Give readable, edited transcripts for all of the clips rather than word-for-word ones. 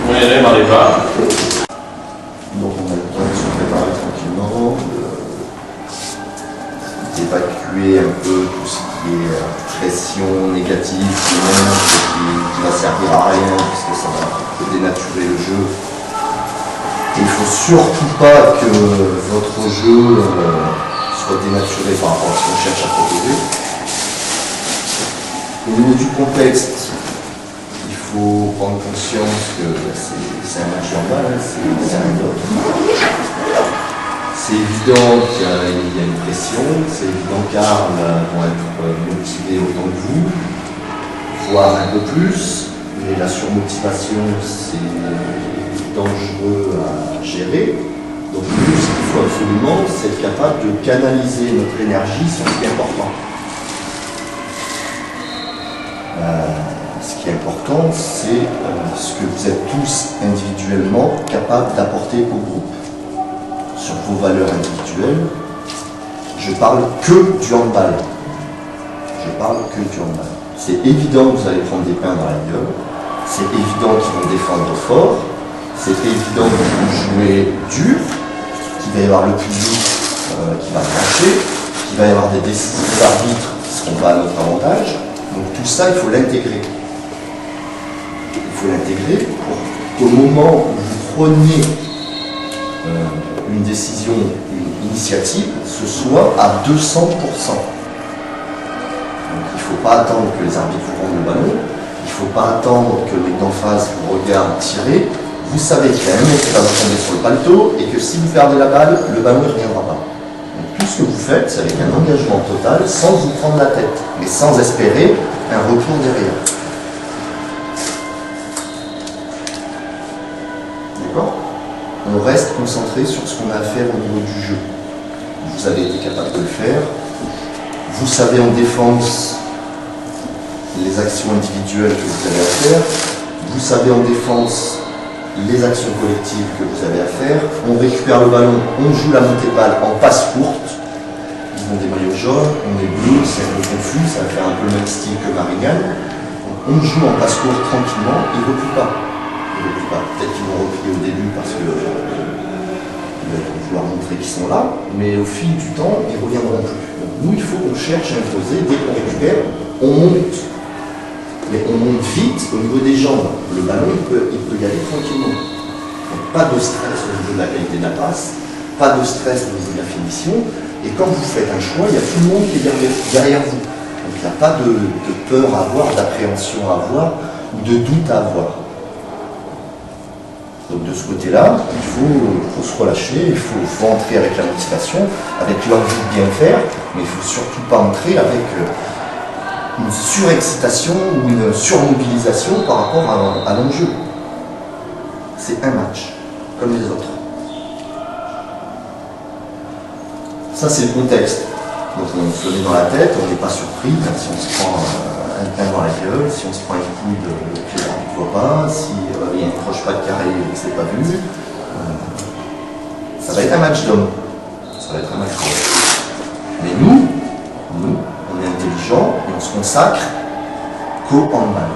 On y allait dans les bas. Donc on a le temps de se préparer tranquillement, d'évacuer un peu tout ce qui est pression négative, qui va servir à rien, puisque ça va dénaturer le jeu. Et il ne faut surtout pas que votre jeu soit dénaturé par rapport à ce qu'on cherche à proposer. Au niveau du contexte, il faut prendre conscience que c'est un match normal, c'est un autre. C'est évident qu'il y a une pression, c'est évident qu'Arles vont être motivés autant que vous, voire un peu plus, mais la surmotivation c'est dangereux à gérer. Donc nous, ce qu'il faut absolument, c'est être capable de canaliser notre énergie sur ce qui est important. Ce qui est important, c'est ce que vous êtes tous individuellement capables d'apporter au groupe. Sur vos valeurs individuelles, je parle que du handball. Je parle que du handball. C'est évident que vous allez prendre des pains dans la gueule. C'est évident qu'ils vont défendre fort. C'est évident que vous jouez dur. Qu'il va y avoir le public qui va trancher. Qu'il va y avoir des décisions d'arbitre qui ne seront pas à notre avantage. Donc tout ça, il faut l'intégrer. Il faut l'intégrer pour qu'au moment où vous preniez une décision, une initiative, ce soit à 200%. Donc il ne faut pas attendre que les arbitres vous rendent le ballon, il ne faut pas attendre que le mec d'en face vous regarde tirer. Vous savez qu'il y a un mec qui va vous tomber sur le paletot et que si vous perdez la balle, le ballon ne reviendra pas. Donc tout ce que vous faites, c'est avec un engagement total, sans vous prendre la tête, mais sans espérer un retour derrière. D'accord ? On reste concentré sur ce qu'on a à faire au niveau du jeu. Vous avez été capable de le faire. Vous savez en défense les actions individuelles que vous avez à faire. Vous savez en défense les actions collectives que vous avez à faire. On récupère le ballon, on joue la montée de balle en passe courte. Ils ont des maillots jaunes, on est bleu, c'est un peu confus, ça va faire un peu le même style que Marignane. On joue en passe courte tranquillement, ils ne reculent pas. Peut-être qu'ils vont replier au début parce que ils vont vouloir montrer qu'ils sont là, mais au fil du temps, ils ne reviendront plus. Donc nous, il faut qu'on cherche à imposer, dès qu'on récupère, on monte. Mais on monte vite au niveau des jambes. Le ballon, il peut y aller tranquillement. Donc pas de stress au niveau de la qualité de la passe, pas de stress au niveau de la finition, et quand vous faites un choix, il y a tout le monde qui est derrière vous. Donc il n'y a pas de peur à avoir, d'appréhension à avoir, ou de doute à avoir. Donc de ce côté-là, il faut se relâcher, il faut entrer avec la motivation, avec l'envie de bien faire, mais il ne faut surtout pas entrer avec une surexcitation ou une surmobilisation par rapport à l'enjeu. C'est un match, comme les autres. Ça c'est le contexte. Donc on se le met dans la tête, on n'est pas surpris, si on se prend un pain dans la gueule, si on se prend une coude, le pied ne voit pas, si il y a une croche pas de carré et que c'est pas vu. Ça va être un match d'hommes. Ça va être un match d'hommes. Mais nous, on est intelligents et on se consacre qu'au handball.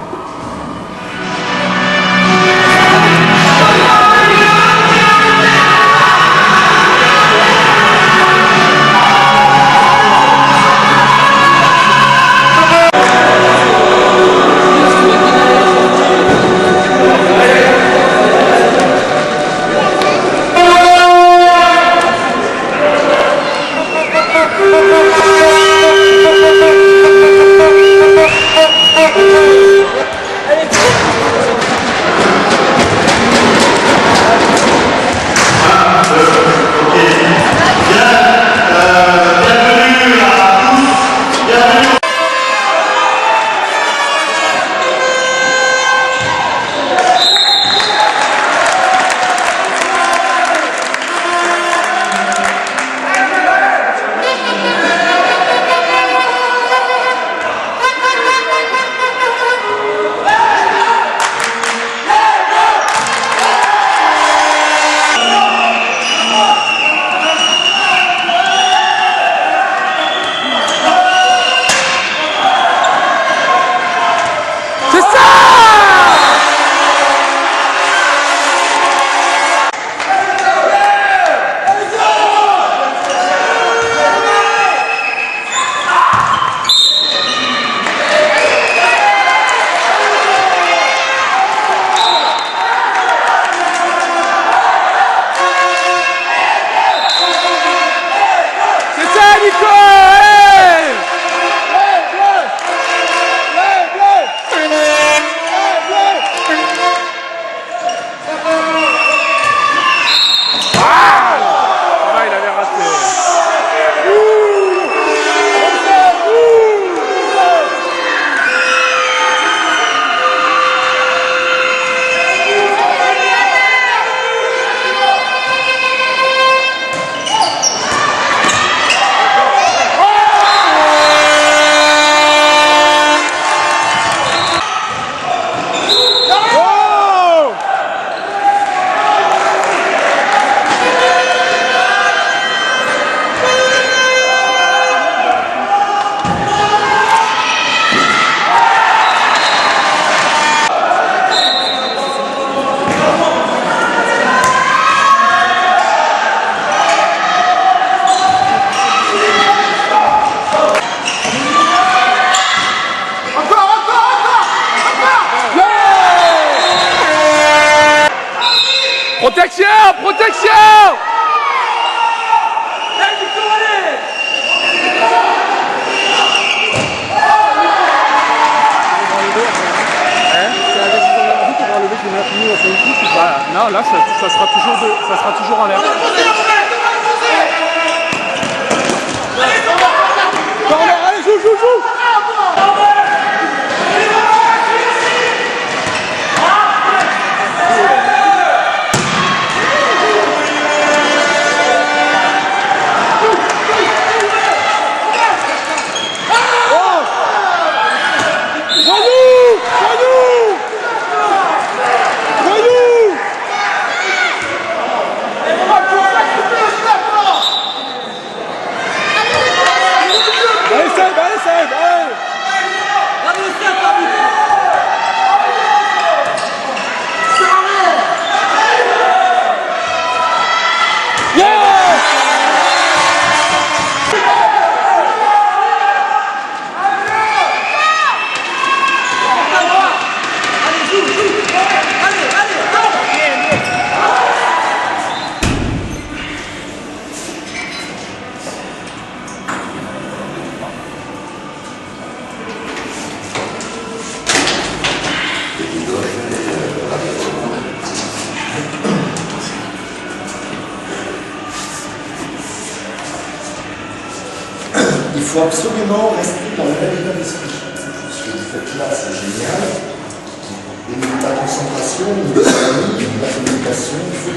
Protection! Protection! Non, là, ça sera toujours en l'air. Allez, joue! Il faut absolument rester dans le même état d'esprit. Ce que vous faites là, c'est génial. Et la concentration, la communication,